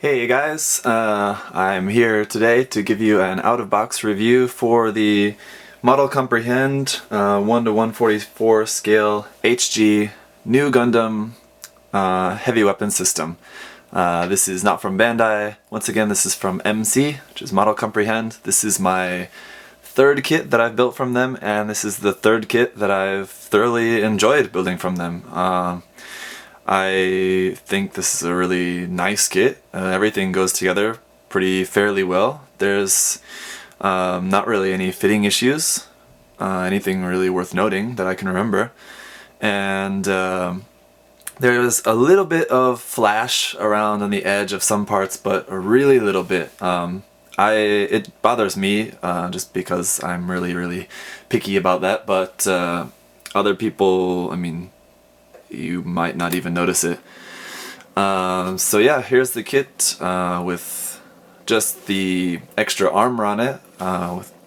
Hey guys, I'm here today to give you an out-of-box review for the Model Comprehend 1 to 144 scale HG new Gundam heavy weapon system. This is not from Bandai. Once again, this is from MC, which is Model Comprehend. This is my third kit that I've built from them, and this is the third kit that I've thoroughly enjoyed building from them. I think this is a really nice kit. Everything goes together pretty fairly well. There's not really any fitting issues, anything really worth noting that I can remember. And there's a little bit of flash around on the edge of some parts, but a really little bit. It bothers me just because I'm really picky about that, but other people, I mean, you might not even notice it. So yeah, here's the kit with just the extra armor on it,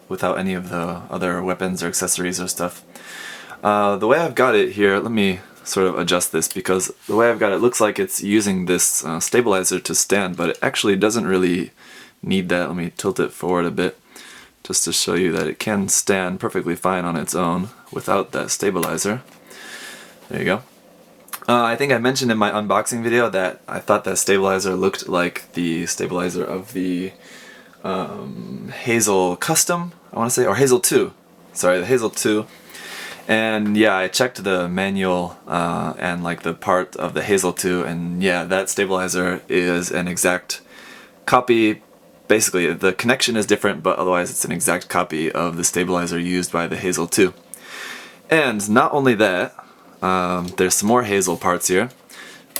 without any of the other weapons or accessories or stuff. The way I've got it here, let me sort of adjust this, because the way I've got it looks like it's using this stabilizer to stand, but it actually doesn't really need that. Let me tilt it forward a bit just to show you that it can stand perfectly fine on its own without that stabilizer. There you go. I think I mentioned in my unboxing video that I thought that stabilizer looked like the stabilizer of the Hazel Custom, I want to say, or Hazel 2. Sorry, the Hazel 2. And yeah, I checked the manual and like the part of the Hazel 2, and yeah, that stabilizer is an exact copy. Basically, the connection is different, but otherwise it's an exact copy of the stabilizer used by the Hazel 2. And not only that, there's some more Hazel parts here.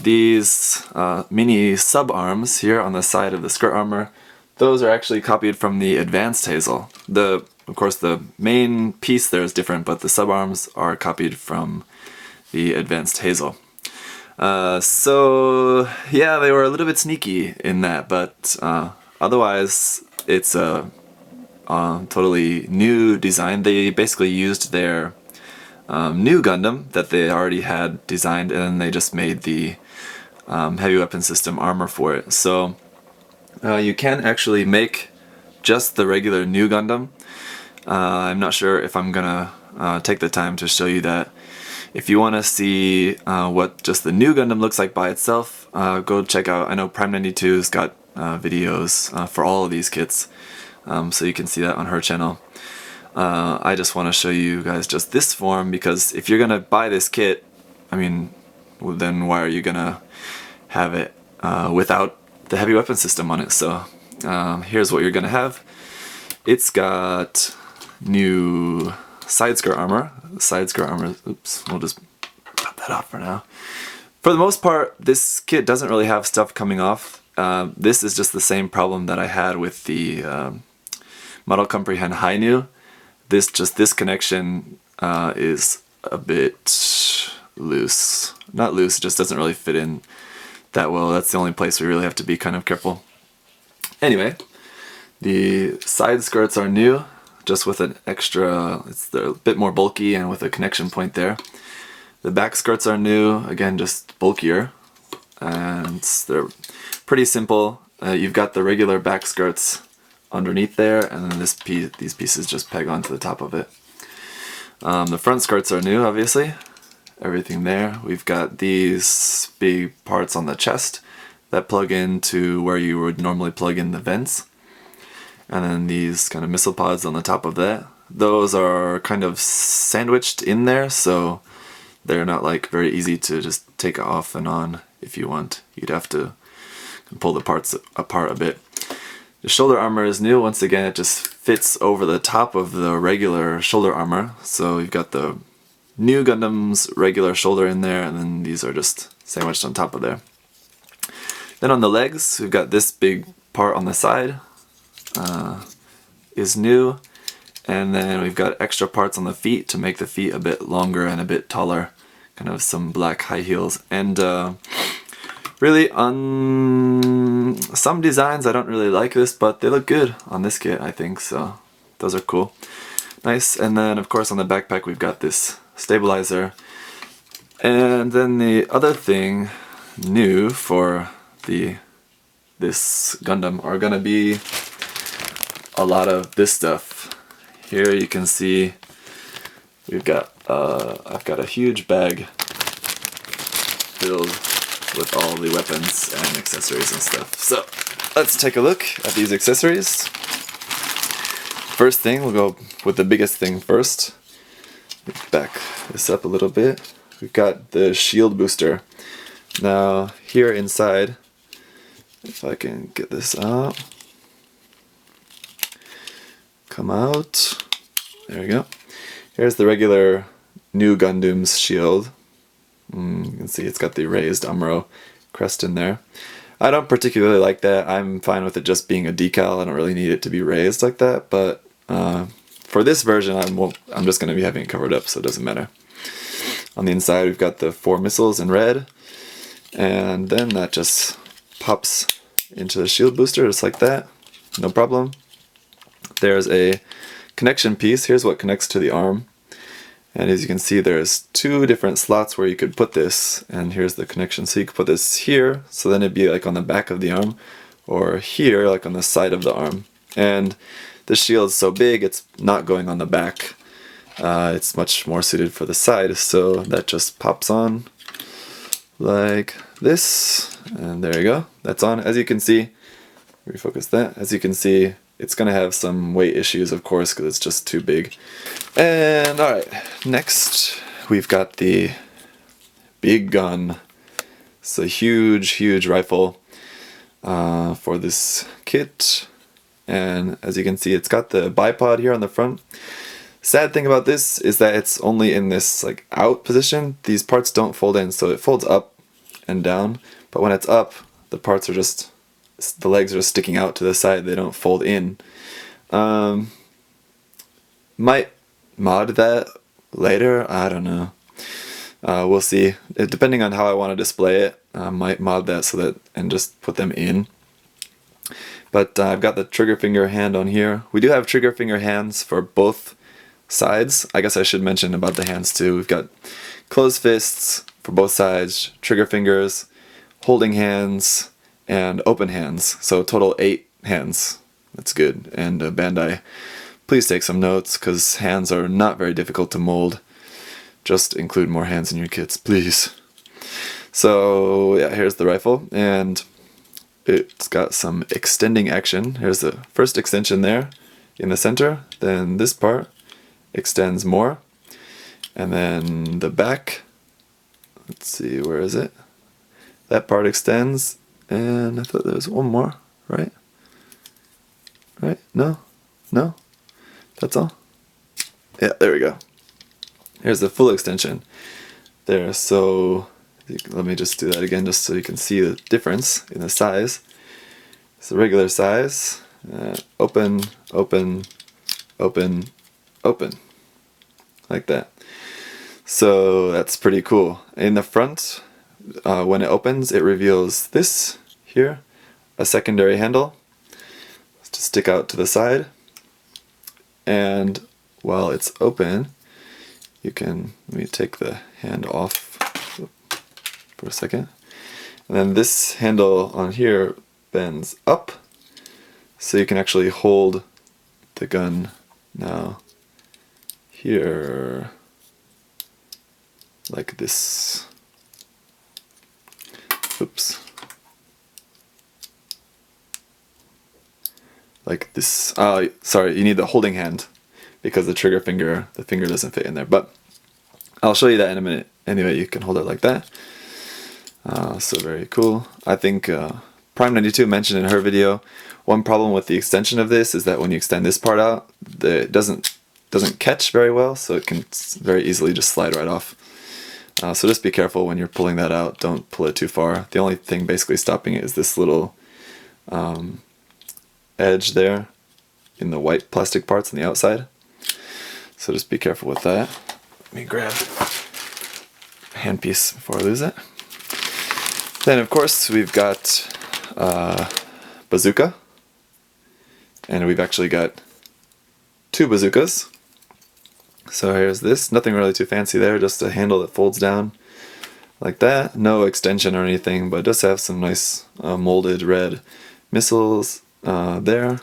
These mini sub-arms here on the side of the skirt armor, those are actually copied from the Advanced Hazel. Of course, the main piece there is different, but the sub-arms are copied from the Advanced Hazel. So yeah, they were a little bit sneaky in that, but otherwise it's a totally new design. They basically used their new Gundam that they already had designed, and then they just made the heavy weapon system armor for it. So you can actually make just the regular new Gundam. I'm not sure if I'm gonna take the time to show you that. If you want to see what just the new Gundam looks like by itself, go check out, I know Prime92's got videos for all of these kits, so you can see that on her channel. I just want to show you guys just this form, because if you're gonna buy this kit, I mean, well, then why are you gonna have it without the heavy weapon system on it? So here's what you're gonna have. It's got new side skirt armor. Oops, we'll just cut that off for now. For the most part, this kit doesn't really have stuff coming off. This is just the same problem that I had with the Model Comprehend High New. This connection is a bit loose. Not loose, it just doesn't really fit in that well. That's the only place we really have to be kind of careful. Anyway, the side skirts are new, just with an extra, they're a bit more bulky and with a connection point there. The back skirts are new, again just bulkier, and they're pretty simple. You've got the regular back skirts underneath there, and then these pieces just peg onto the top of it. The front skirts are new, obviously. Everything there. We've got these big parts on the chest that plug into where you would normally plug in the vents. And then these kind of missile pods on the top of that. Those are kind of sandwiched in there, so they're not like very easy to just take off and on if you want. You'd have to pull the parts apart a bit. The shoulder armor is new. Once again, it just fits over the top of the regular shoulder armor. So you've got the new Gundam's regular shoulder in there, and then these are just sandwiched on top of there. Then on the legs, we've got this big part on the side is new, and then we've got extra parts on the feet to make the feet a bit longer and a bit taller, kind of some black high heels. And really, on some designs I don't really like this, but they look good on this kit, I think, so those are cool. Nice. And then of course on the backpack we've got this stabilizer. And then the other thing new for the this Gundam are gonna be a lot of this stuff. Here you can see we've got I've got a huge bag filled with all the weapons and accessories and stuff. So let's take a look at these accessories. First thing, we'll go with the biggest thing first. Back this up a little bit. We've got the shield booster. Now here inside, if I can get this out, come out, there we go. Here's the regular new Gundam's shield. You can see it's got the raised Amuro crest in there. I don't particularly like that. I'm fine with it just being a decal. I don't really need it to be raised like that, but for this version I'm just going to be having it covered up, so it doesn't matter. On the inside we've got the 4 missiles in red, and then that just pops into the shield booster just like that, no problem. There's a connection piece. Here's what connects to the arm, and as you can see there's 2 different slots where you could put this, and here's the connection. So you could put this here, so then it'd be like on the back of the arm, or here like on the side of the arm. And this shield's so big it's not going on the back. It's much more suited for the side, so that just pops on like this, and there you go, that's on. As you can see, refocus that, as you can see it's gonna have some weight issues, of course, because it's just too big. And alright, next we've got the big gun. It's a huge rifle for this kit, and as you can see it's got the bipod here on the front. Sad thing about this is that it's only in this like out position. These parts don't fold in, so it folds up and down, but when it's up the parts are just, the legs are just sticking out to the side, they don't fold in. Might mod that later, I don't know. We'll see. Depending on how I want to display it, I might mod that so that, and just put them in. But I've got the trigger finger hand on here. We do have trigger finger hands for both sides. I guess I should mention about the hands too. We've got closed fists for both sides, trigger fingers, holding hands, and open hands. So total 8 hands. That's good. And Bandai, please take some notes, because hands are not very difficult to mold. Just include more hands in your kits, please. So yeah, here's the rifle, and it's got some extending action. Here's the first extension there in the center, then this part extends more, and then the back, let's see, where is it? That part extends, and I thought there was one more, right? Right? No? No? That's all? Yeah, there we go. Here's the full extension there. So let me just do that again just so you can see the difference in the size. It's the regular size, open, open, open, open, like that. So that's pretty cool. In the front, when it opens, it reveals this here, a secondary handle to stick out to the side. And while it's open, you can, let me take the hand off for a second. And then this handle on here bends up, so you can actually hold the gun now here like this. Oops. Like this. Oh, sorry, you need the holding hand because the trigger finger, the finger doesn't fit in there. But I'll show you that in a minute. Anyway, you can hold it like that. So very cool. I think Prime92 mentioned in her video, one problem with the extension of this is that when you extend this part out, it doesn't catch very well, so it can very easily just slide right off. So just be careful when you're pulling that out. Don't pull it too far. The only thing basically stopping it is this little edge there in the white plastic parts on the outside. So just be careful with that. Let me grab a handpiece before I lose it. Then of course we've got bazooka, and we've actually got 2 bazookas. So here's this, nothing really too fancy there, just a handle that folds down like that. No extension or anything, but it does have some nice molded red missiles there.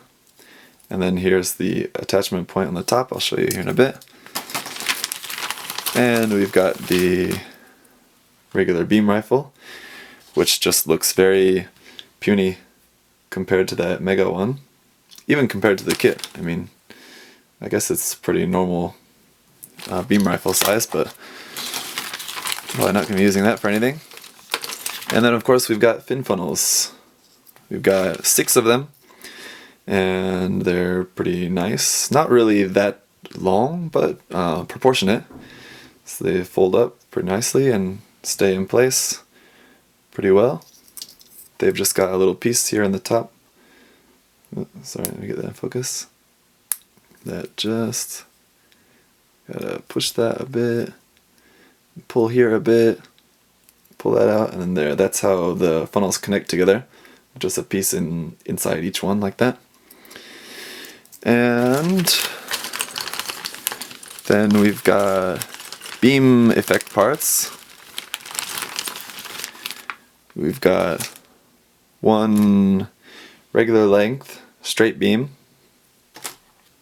And then here's the attachment point on the top. I'll show you here in a bit. And we've got the regular beam rifle, which just looks very puny compared to that mega one. Even compared to the kit. I mean, I guess it's pretty normal beam rifle size, but probably not going to be using that for anything. And then of course we've got fin funnels. We've got 6 of them, and they're pretty nice. Not really that long, but proportionate. So they fold up pretty nicely and stay in place pretty well. They've just got a little piece here on the top. Oh, sorry, let me get that in focus. That just gotta push that a bit, pull here a bit, pull that out, and then there. That's how the funnels connect together. Just a piece inside each one like that. And then we've got beam effect parts. We've got one regular length straight beam,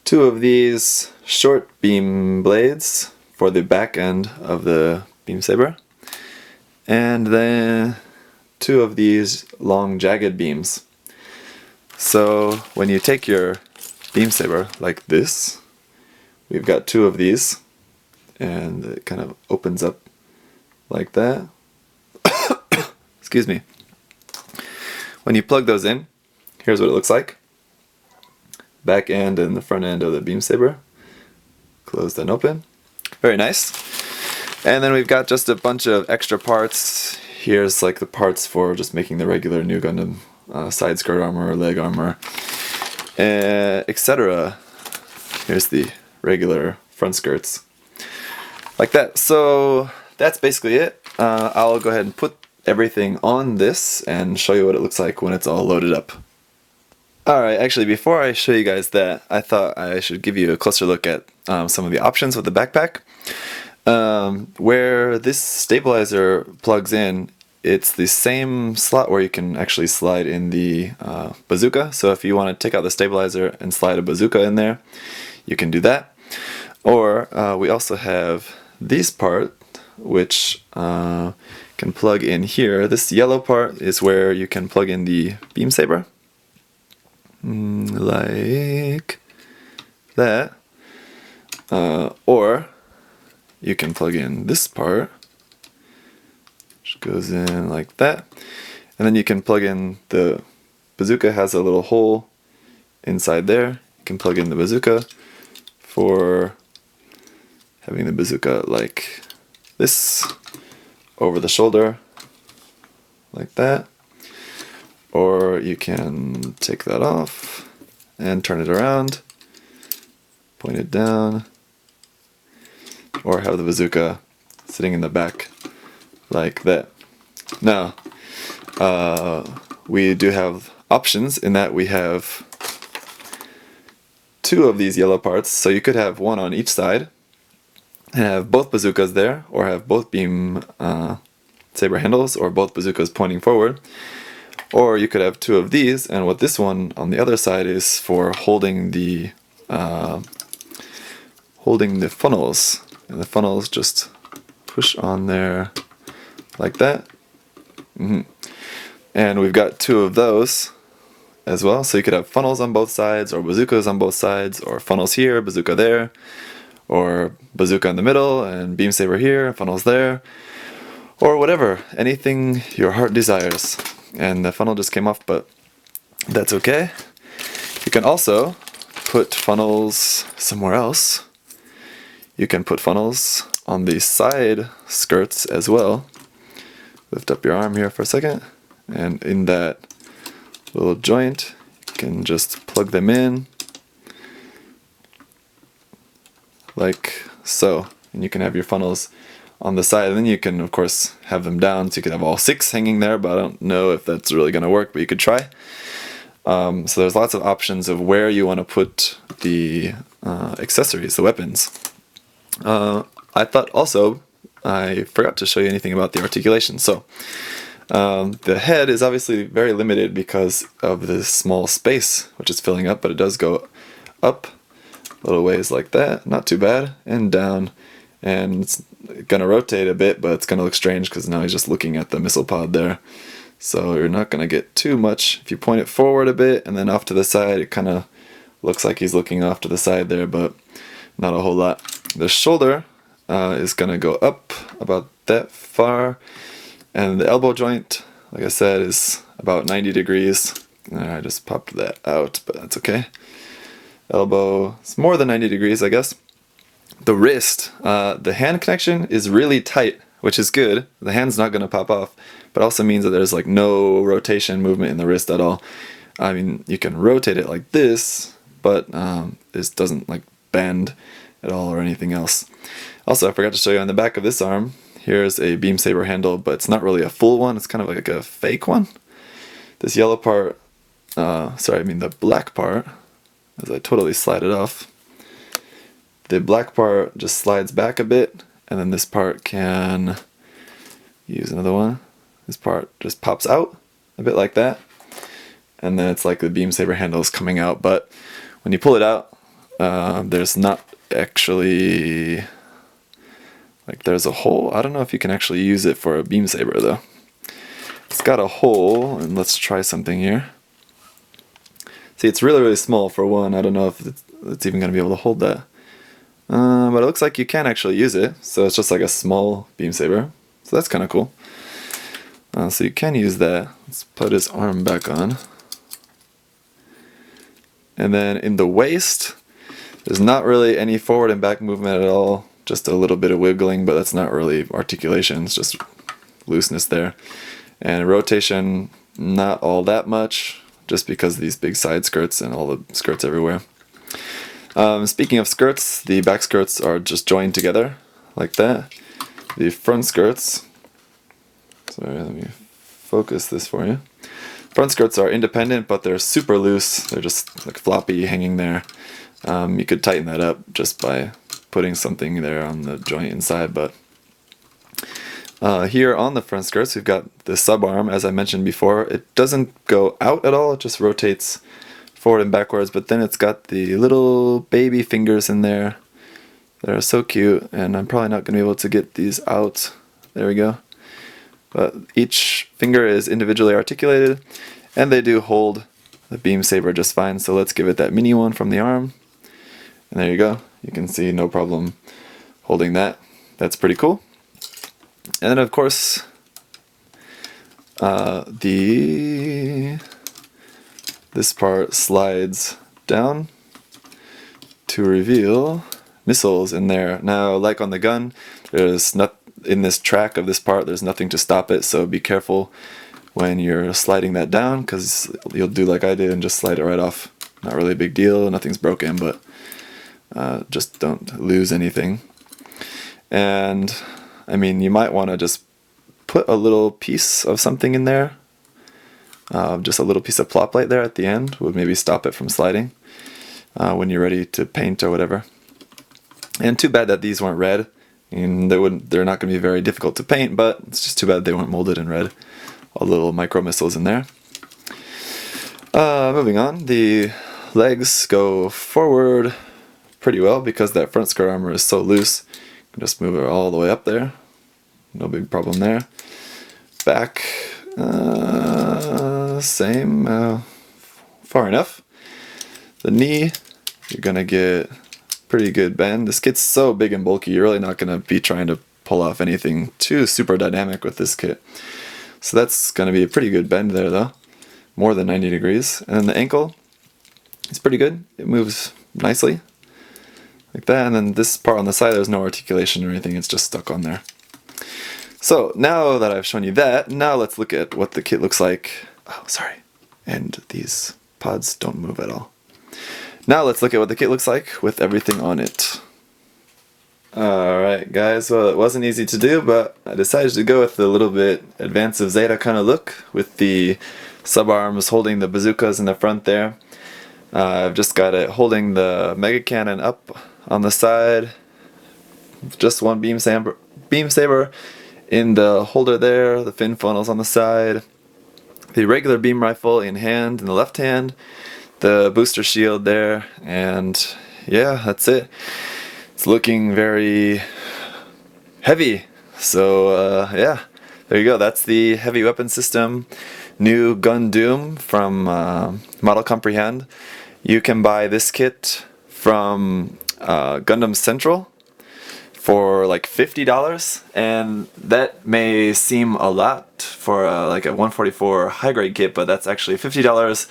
2 of these short beam blades for the back end of the beam saber, and then 2 of these long jagged beams. So when you take your beam saber like this, we've got 2 of these, and it kind of opens up like that. Excuse me. When you plug those in, here's what it looks like. Back end and the front end of the beam saber. Closed and open. Very nice. And then we've got just a bunch of extra parts. Here's like the parts for just making the regular new Gundam side skirt armor, leg armor, etc. Here's the regular front skirts. Like that. So that's basically it. I'll go ahead and put everything on this and show you what it looks like when it's all loaded up. Alright, actually before I show you guys that, I thought I should give you a closer look at some of the options with the backpack. Where this stabilizer plugs in, it's the same slot where you can actually slide in the bazooka. So if you want to take out the stabilizer and slide a bazooka in there, you can do that. Or we also have this part, which can plug in here. This yellow part is where you can plug in the beam saber. Like that. Or you can plug in this part, which goes in like that. And then you can plug in the bazooka. Has a little hole inside there. You can plug in the bazooka for having the bazooka like this over the shoulder, like that. Or you can take that off and turn it around, point it down, or have the bazooka sitting in the back like that. Now, we do have options in that we have 2 of these yellow parts, so you could have one on each side and have both bazookas there, or have both beam saber handles, or both bazookas pointing forward. Or you could have 2 of these, and what this one on the other side is for holding the funnels. And the funnels just push on there like that. And we've got 2 of those as well. So you could have funnels on both sides, or bazookas on both sides, or funnels here, bazooka there, or bazooka in the middle and beam saber here, funnels there, or whatever, anything your heart desires. And the funnel just came off, but that's okay. You can also put funnels somewhere else. You can put funnels on the side skirts as well. Lift up your arm here for a second, and in that little joint you can just plug them in like so, and you can have your funnels on the side, and then you can of course have them down, so you can have all 6 hanging there, but I don't know if that's really going to work, but you could try. So there's lots of options of where you want to put the accessories, the weapons. I thought also I forgot to show you anything about the articulation. So The head is obviously very limited because of this small space which is filling up, but it does go up little ways like that, not too bad, and down, and it's gonna rotate a bit, but it's gonna look strange because now he's just looking at the missile pod there. So you're not gonna get too much. If you point it forward a bit and then off to the side, it kind of looks like he's looking off to the side there, but not a whole lot. The shoulder is gonna go up about that far, and the elbow joint, like I said, is about 90 degrees. I just popped that out, but that's okay. Elbow is more than 90 degrees, I guess. The wrist, the hand connection is really tight, which is good. The hand's not going to pop off, but also means that there's like no rotation movement in the wrist at all. I mean, you can rotate it like this, but this doesn't like bend at all or anything else. Also, I forgot to show you on the back of this arm, here's a beam saber handle, but it's not really a full one, it's kind of like a fake one. This yellow part, the black part, as I totally slide it off, the black part just slides back a bit, and then this part can use another one. This part just pops out a bit like that, and then it's like the beam saber handle is coming out, but when you pull it out, there's not actually, like there's a hole. I don't know if you can actually use it for a beam saber though. It's got a hole, and let's try something here. See, it's really, really small for one. I don't know if it's even going to be able to hold that. But it looks like you can actually use it. So it's just like a small beam saber. So that's kind of cool. So you can use that. Let's put his arm back on. And then in the waist, there's not really any forward and back movement at all. Just a little bit of wiggling, but that's not really articulation. It's just looseness there. And rotation, not all that much, just because of these big side skirts and all the skirts everywhere. Speaking of skirts, the back skirts are just joined together like that. The front skirts, sorry, let me focus this for you. Front skirts are independent, but they're super loose. They're just like floppy hanging there. You could tighten that up just by putting something there on the joint inside, but here on the front skirts, we've got the sub arm, as I mentioned before. It doesn't go out at all, it just rotates forward and backwards, but then it's got the little baby fingers in there that are so cute, and I'm probably not going to be able to get these out. There we go. But each finger is individually articulated, and they do hold the beam saber just fine, so let's give it that mini one from the arm. And there you go. You can see no problem holding that. That's pretty cool. And then of course, this part slides down to reveal missiles in there. Now, like on the gun, there's not in this track of this part, there's nothing to stop it, so be careful when you're sliding that down, because you'll do like I did and just slide it right off. Not really a big deal, nothing's broken, but just don't lose anything. And I mean, you might want to just put a little piece of something in there. Just a little piece of plop light there at the end would maybe stop it from sliding when you're ready to paint or whatever. And too bad that these weren't red. And they're not going to be very difficult to paint, but it's just too bad they weren't molded in red. All the little micro missiles in there. Moving on, the legs go forward pretty well because that front skirt armor is so loose. You can just move it all the way up there. No big problem there. Back, same, far enough. The knee, you're gonna get pretty good bend. This kit's so big and bulky, you're really not gonna be trying to pull off anything too super dynamic with this kit. So that's gonna be a pretty good bend there though, more than 90 degrees. And then the ankle, it's pretty good. It moves nicely, like that. And then this part on the side, there's no articulation or anything, it's just stuck on there. So now that I've shown you that, now let's look at what the kit looks like. Oh, sorry. And these pods don't move at all. Now let's look at what the kit looks like with everything on it. Alright guys, well it wasn't easy to do, but I decided to go with the little bit Advance of Zeta kind of look, with the sub-arms holding the bazookas in the front there. I've just got it holding the mega cannon up on the side, just one beam saber in the holder there, the fin funnels on the side, the regular beam rifle in the left hand, the booster shield there, and yeah, that's it. It's looking very heavy. So yeah, there you go. That's the heavy weapon system, new Gundoom from Model Comprehend. You can buy this kit from Gundam Central for like $50, and that may seem a lot for like a 144 high grade kit, but that's actually $50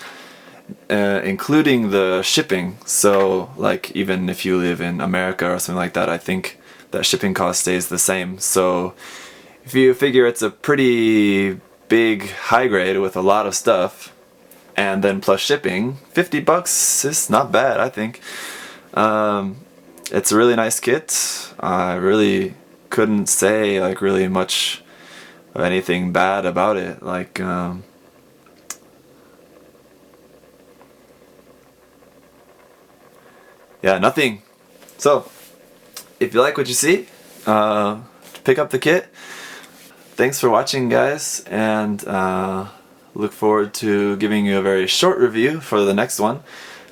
including the shipping. So like even if you live in America or something like that, I think that shipping cost stays the same. So if you figure it's a pretty big high grade with a lot of stuff, and then plus shipping, $50 is not bad, I think. It's a really nice kit. I really couldn't say like really much of anything bad about it. Like yeah, nothing. So if you like what you see, pick up the kit. Thanks for watching, guys, and look forward to giving you a very short review for the next one.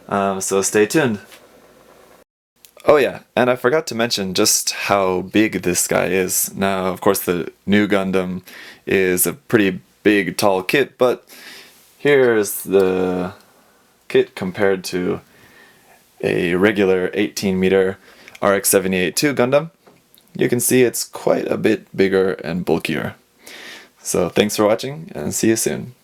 So stay tuned. Oh yeah, and I forgot to mention just how big this guy is. Now, of course, the new Gundam is a pretty big, tall kit, but here's the kit compared to a regular 18-meter RX-78-2 Gundam. You can see it's quite a bit bigger and bulkier. So thanks for watching, and see you soon.